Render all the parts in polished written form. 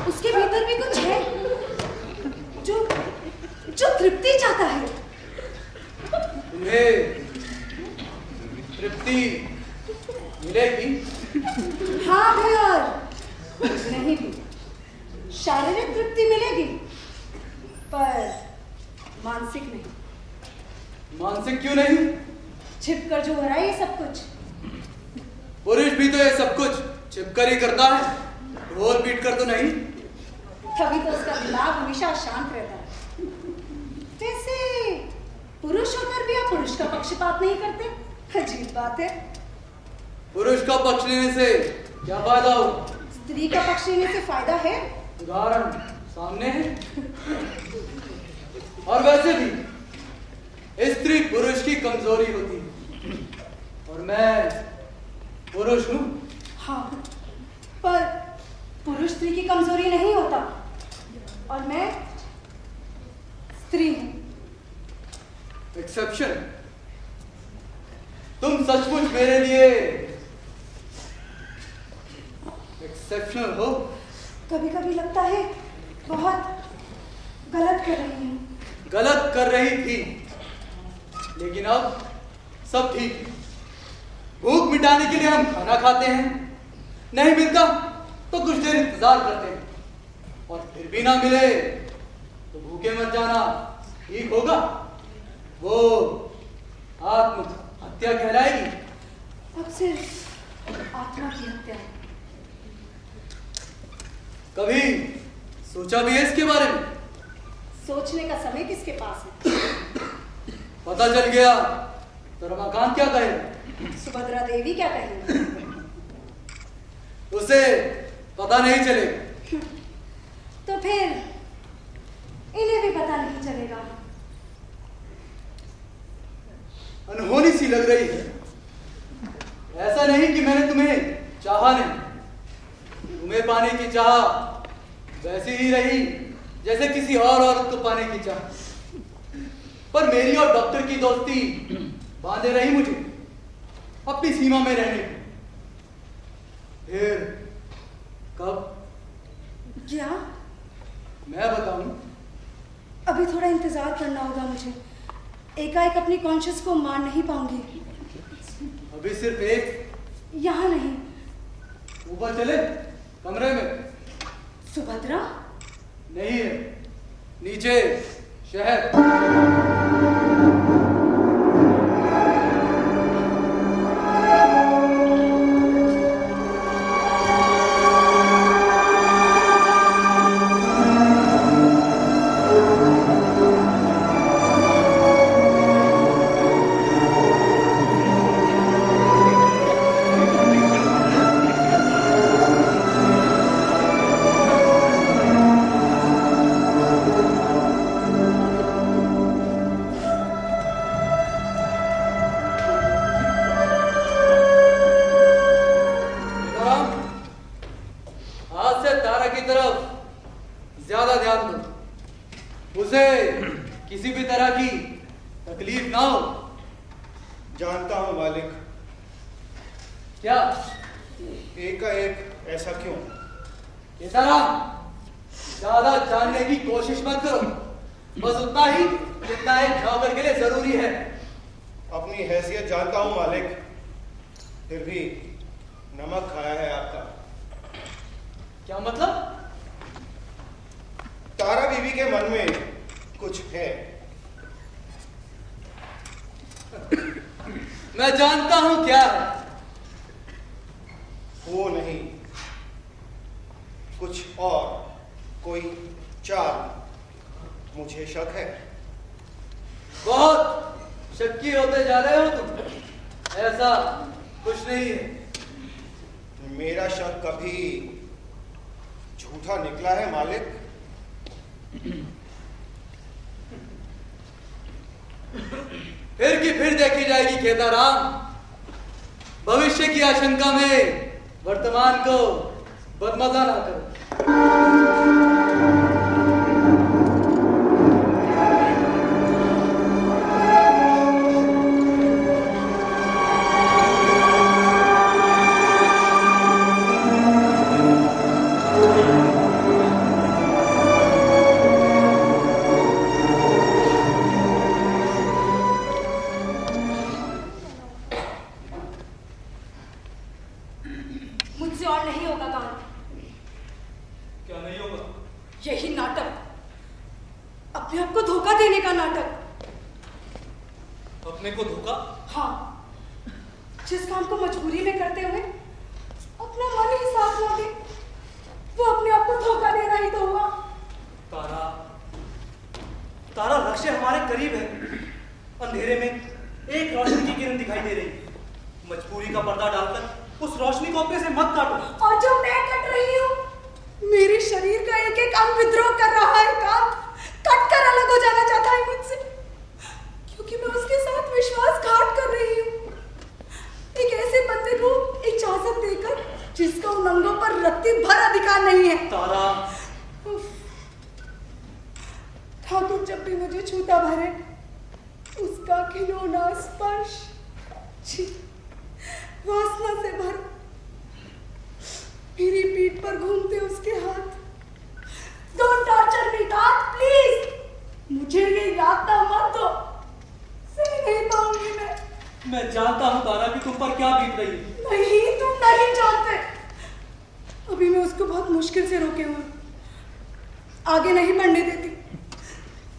उसके भीतर भी कुछ है जो जो तृप्ति चाहता है। तुम्हें तृप्ति मिलेगी? हाँ भी और नहीं भी। शारीरिक तृप्ति मिलेगी पर मानसिक नहीं। मानसिक क्यों नहीं? छिपकर जो हो रहा है ये सब कुछ। पुरुष भी तो ये सब कुछ छिपकर ही करता है, ढोल पीट कर तो नहीं। तभी तो उसका दिमाग हमेशा शांत रहता है। वैसे पुरुष होकर भी आप पुरुष का पक्षपात नहीं करते, अजीब बात है। पुरुष का पक्ष लेने से क्या फायदा हो? स्त्री का पक्ष लेने से फायदा है। उदाहरण सामने है। और वैसे भी स्त्री पुरुष की कमजोरी होती है और मैं पुरुष हूं। हाँ, पर पुरुष स्त्री की कमजोरी नहीं होता और मैं स्त्री हूं। एक्सेप्शन। तुम सचमुच मेरे लिए एक्सेप्शनल हो। कभी कभी लगता है बहुत गलत कर रही हूँ। गलत कर रही थी लेकिन अब सब ठीक है। भूख मिटाने के लिए हम खाना खाते हैं, नहीं मिलता तो कुछ देर इंतजार करते हैं और फिर भी ना मिले तो भूखे मर जाना ठीक होगा? वो आत्महत्या कहलाएगी। अब सिर्फ आत्मा की हत्या है। कभी सोचा भी है इसके बारे में? सोचने का समय किसके पास है? पता चल गया तो रमाकांत क्या कहेगा? सुभद्रा देवी क्या कहेंगे? उसे पता नहीं चलेगा। तो फिर इन्हें भी पता नहीं चलेगा। अनहोनी सी लग रही है। ऐसा नहीं कि मैंने तुम्हें चाहा नहीं। तुम्हें पाने की चाह वैसी ही रही जैसे किसी और औरत को पाने की चाह। पर मेरी और डॉक्टर की दोस्ती बांधे रही मुझे अपनी सीमा में रहने की। फिर कब? क्या? मैं बताऊं? अभी थोड़ा इंतजार करना होगा मुझे। एकाएक अपनी कॉन्शियस को मार नहीं पाऊंगी। अभी सिर्फ एक? यहाँ नहीं। ऊपर चले कमरे में। सुभद्रा? नहीं है, नीचे शहर। भविष्य की आशंका में वर्तमान को बदमजा ना करो। यही नाटक, अपने आप को धोखा देने का नाटक। अपने को धोखा? हाँ, जिस काम को मजबूरी में करते हुए अपना मन ही साथ ना दे, वो अपने आप को धोखा देना ही तो हुआ। तारा, तारा, लक्ष्य हमारे करीब है। अंधेरे में एक रोशनी की किरण दिखाई दे रही। मजबूरी का पर्दा डालकर उस रोशनी को अपने से मत काटो। और जो मैं कट रही हूँ, मेरे शरीर का एक एक अंग विद्रोह कर रहा है। काम कट कर अलग हो जाना चाहता है मुझसे, क्योंकि मैं उसके साथ विश्वासघात कर रही हूँ। एक ऐसे बंदे को इजाजत देकर जिसका उन अंगों पर रत्ती भर अधिकार नहीं है। तारा, ठाकुर जब भी मुझे छूता भरे, उसका खिलौना स्पर्श वासना से भर, मेरी पीठ पर घूमते उसके हाथ। Don't torture me, God, please. मुझे ये यातना मत दो, सह नहीं पाऊंगी मैं जानता हूँ तारा कि तुम पर क्या बीत रही है। नहीं, तुम नहीं जानते। अभी मैं उसको बहुत मुश्किल से रोके हुए, आगे नहीं बढ़ने देती,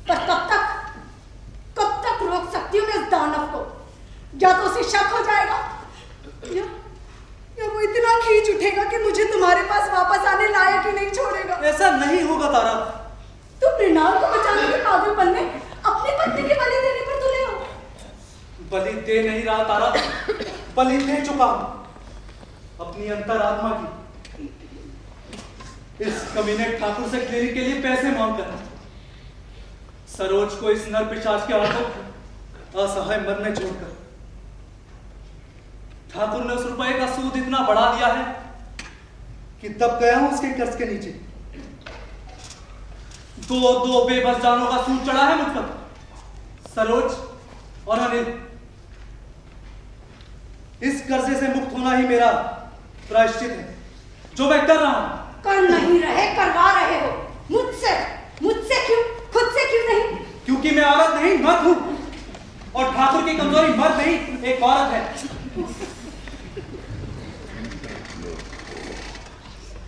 पर कब तक रोक सकती हूँ मैं इस दानव को? या तो उसे शक हो जाएगा, या वो इतना खींच उठेगा कि मुझे तुम्हारे पास वापस आने लायक ही नहीं छोड़ेगा। ऐसा नहीं होगा तारा। तुम मृणाल को बचाने के पागलपन में अपनी पत्नी के बलि देने पर तुले हो। बलि दे नहीं रहा तारा, बलि दे चुका हूं अपनी अंतरात्मा की। इस कमीने ठाकुर से क्लिनिक के लिए पैसे मांगकर सरोज को इस नर पिशाच के हाथों असहाय मरने छोड़कर ठाकुर ने उस रुपए का सूद इतना बढ़ा दिया है कि तब गया हूं उसके कर्ज के नीचे। दो बेबस जानों का सूद चढ़ा है मुझ पर, सरोज और अनिल। इस कर्जे से मुक्त होना ही मेरा प्रायश्चित है, जो मैं कर रहा हूं। कर नहीं रहे, करवा रहे हो। मुझसे क्यों, खुद से क्यों नहीं? क्योंकि मैं औरत नहीं, मर्द हूं, और ठाकुर की कमजोरी मर्द नहीं, एक औरत है।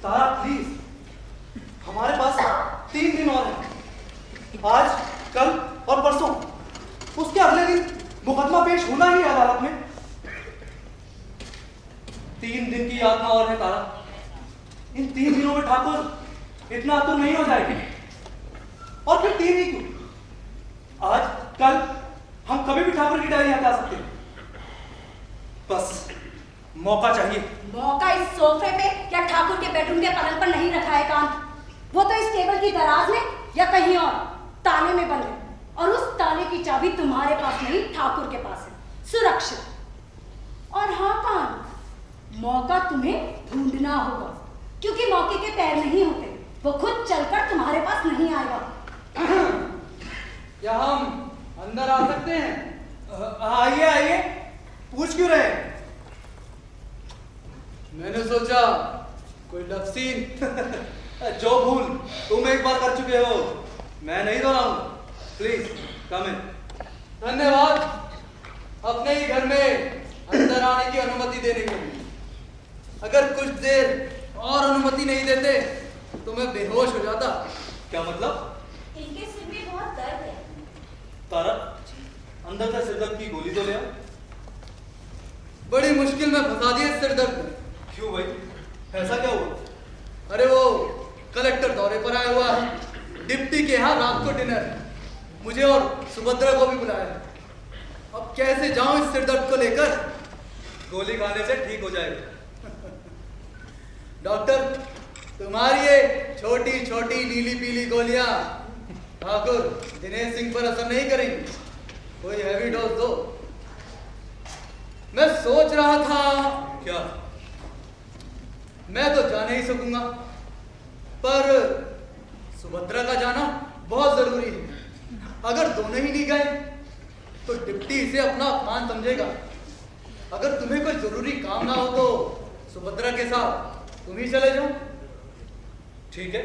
तारा प्लीज, हमारे पास 3 दिन और है, आज, कल और परसों। उसके अगले दिन मुकदमा पेश होना ही है अदालत में। 3 दिन की यातना और है तारा। इन 3 दिनों में ठाकुर इतना आतुर नहीं हो जाएगी। और फिर 3 ही क्यों, आज, कल, हम कभी भी ठाकुर की डायरी हटा सकते हैं। बस मौका चाहिए। मौका इस सोफे पे या ठाकुर के बेडरूम के पलंग पर नहीं रखा है कांत। वो तो इस टेबल की दराज में या कहीं और ताले में बंद है, और उस ताले की चाबी तुम्हारे पास नहीं, ठाकुर के पास है, सुरक्षित। और हाँ कांत, मौका तुम्हें ढूंढना होगा, क्योंकि मौके के पैर नहीं होते, वो खुद चलकर तुम्हारे पास नहीं आएगा। क्या हम अंदर आ सकते हैं? आइए आइए, पूछ क्यों रहे? मैंने सोचा कोई लव सीन। जो भूल तुम एक बार कर चुके हो, मैं नहीं दोहराऊंगा। प्लीज कम इन। धन्यवाद अपने ही घर में अंदर आने की अनुमति देने के लिए। अगर कुछ देर और अनुमति नहीं देते तो मैं बेहोश हो जाता। क्या मतलब? इनके सिर में बहुत दर्द है। तारा, अंदर से सिरदर्द की गोली तो ले आओ। बड़ी मुश्किल में फंसा दिए सिर दर्द। क्यों भाई, ऐसा क्या हुआ? अरे वो कलेक्टर दौरे पर आया हुआ है, डिप्टी के यहाँ रात को डिनर, मुझे और सुभद्रा को भी बुलाया। अब कैसे जाऊं इस सिर दर्द को लेकर? गोली खाने से ठीक हो जाएगा। डॉक्टर, तुम्हारी ये छोटी छोटी नीली पीली गोलियां ठाकुर दिनेश सिंह पर असर नहीं करेंगी, कोई हैवी डोज दो। मैं सोच रहा था, क्या? मैं तो जा नहीं सकूंगा, पर सुभद्रा का जाना बहुत जरूरी है। अगर दोनों ही नहीं गए तो डिप्टी इसे अपना अपमान समझेगा। अगर तुम्हें कोई जरूरी काम ना हो तो सुभद्रा के साथ तुम ही चले जाओ। ठीक है,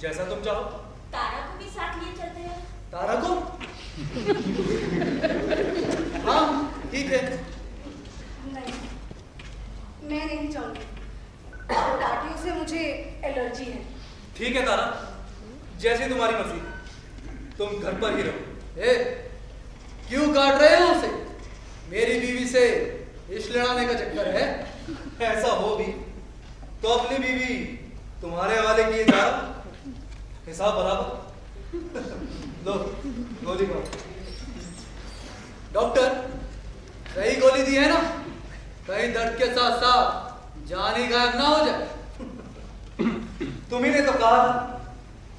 जैसा तुम चाहो। तारा को भी साथ लिए चलते हैं। तारा को? हाँ ठीक है। नहीं, मैं नहीं चाहूंगी, पार्टियों से मुझे एलर्जी है। ठीक है तारा, जैसे तुम्हारी मर्जी, तुम घर पर ही रहो। ए, क्यों काट रहे हो उसे? मेरी बीवी से इश्क लड़ाने का चक्कर है? ऐसा हो भी तो अपनी बीवी तुम्हारे हवाले किए जा, हिसाब बराबर। लो गोली मारो। डॉक्टर, सही गोली दी है ना? कहीं दर्द के साथ साथ जान ही गायब ना हो जाए। तुम्ही ने तो कहा था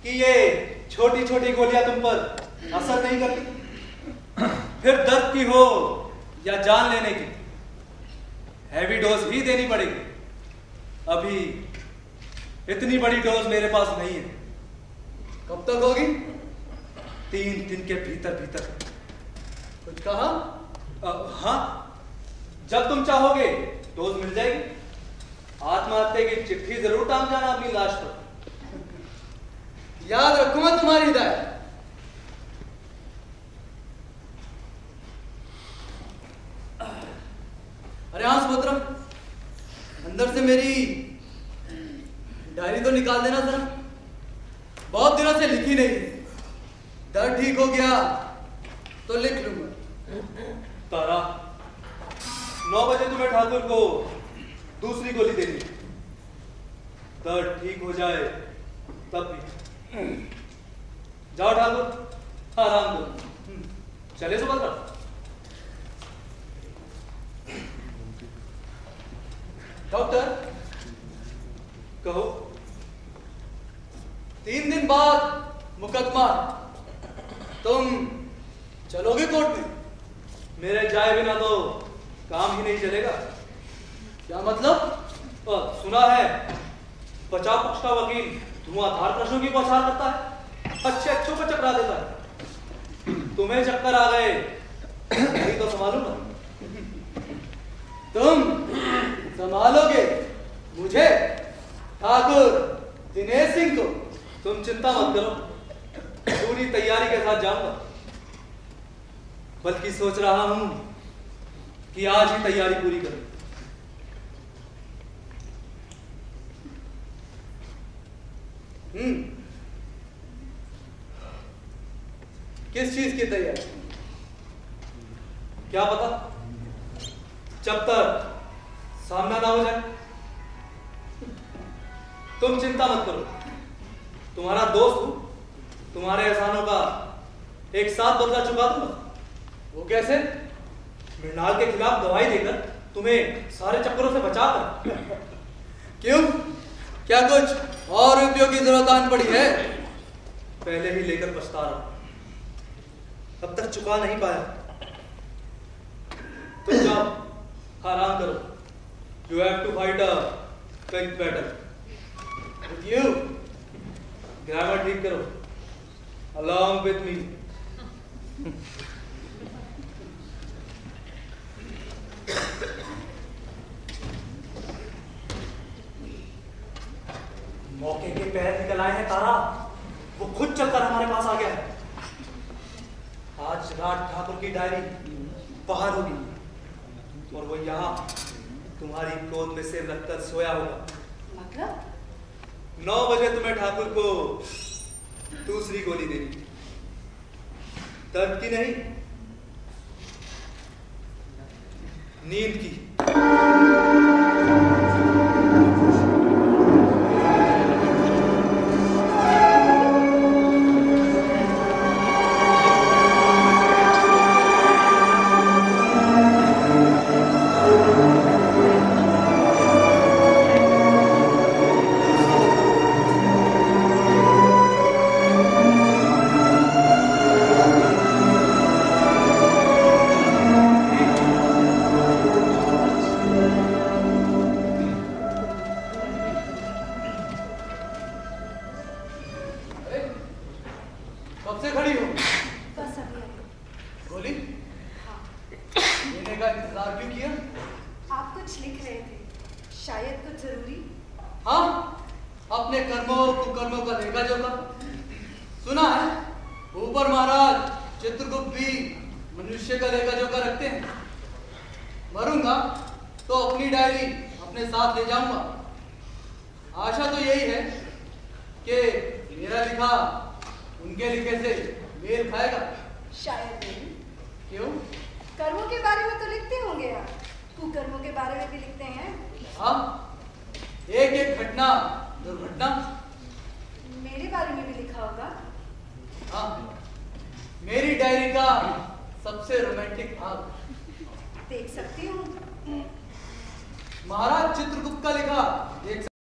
कि ये छोटी छोटी गोलियां तुम पर असर नहीं करती। फिर दर्द की हो या जान लेने की, हैवी डोज ही देनी पड़ेगी। अभी इतनी बड़ी डोज मेरे पास नहीं है। कब तक होगी? 3 दिन के भीतर भीतर। कुछ कहा? हाँ, जब तुम चाहोगे डोज मिल जाएगी। आत्महत्या की चिट्ठी जरूर टांग जाना अपनी लाश पर। याद रखूंगा तुम्हारी हिदायत। अरे हाँ सुभद्रा, अंदर से मेरी डायरी तो निकाल देना जरा। बहुत दिनों से लिखी नहीं है। दर्द ठीक हो गया तो लिख लूंगा। तारा, 9 बजे तुम्हें ठाकुर को दूसरी गोली देनी। दर्द ठीक हो जाए तब भी। जाओ ठाकुर, आराम करो। चले सुभद्रा। डॉक्टर, कहो। 3 दिन बाद मुकदमा। तुम चलोगे कोर्ट में? मेरे जाए बिना तो काम ही नहीं चलेगा। क्या मतलब? सुना है बचाव पक्ष का वकील धुआंधार प्रश्नों की बौछार करता है, अच्छे अच्छों को चकरा देता है। तुम्हें चक्कर आ गए नहीं तो संभालूंगा। तुम संभालोगे मुझे, ठाकुर दिनेश सिंह को? तुम चिंता मत करो, पूरी तैयारी के साथ जाऊंगा। बल्कि सोच रहा हूं कि आज ही तैयारी पूरी करूं। किस चीज की तैयारी? क्या पता, जब तक सामना ना हो जाए। तुम चिंता मत करो, तुम्हारा दोस्त हूं, तुम्हारे एहसानों का एक साथ बदला चुका दूंगा। वो कैसे? मृणाल के खिलाफ दवाई देकर तुम्हें सारे चक्करों से बचाकर। क्यों? क्या कुछ और रुपयों की जरूरत आन पड़ी है? पहले ही लेकर पछता रहा, अब तक चुका नहीं पाया। तुम जाओ, आराम करो। You have to fight a big battle. With you? Grammar ठीक करो, along with me. मौके के पैर निकल आए हैं तारा, वो खुद चलकर हमारे पास आ गया है। आज रात ठाकुर की डायरी बाहर होगी और वो यहाँ तुम्हारी गोद में सिर रखकर सोया होगा। मतलब? 9 बजे तुम्हें ठाकुर को दूसरी गोली देनी। दर्द की नहीं, नींद की। कब से खड़ी हो? बस अभी आई। गोली लेने का इंतजार क्यों किया? आप कुछ लिख रहे थे, शायद कुछ जरूरी। हाँ, अपने कर्मों कुकर्मों का लेखा जोखा। सुना है ऊपर महाराज चित्रगुप्त भी मनुष्य का लेखा जोखा रखते हैं। मरूंगा तो अपनी डायरी अपने साथ ले जाऊंगा। आशा तो यही है कि मेरा लिखा उनके लिखे से मेल खाएगा? शायद नहीं। क्यों? कर्मों के बारे में तो लिखते होंगे आप, कुकर्मों के बारे में भी लिखते हैं। हाँ, एक एक घटना दुर्घटना। मेरे बारे में भी लिखा होगा। हाँ, मेरी डायरी का सबसे रोमांटिक भाग देख सकती हूँ। महाराज चित्रगुप्त का लिखा देख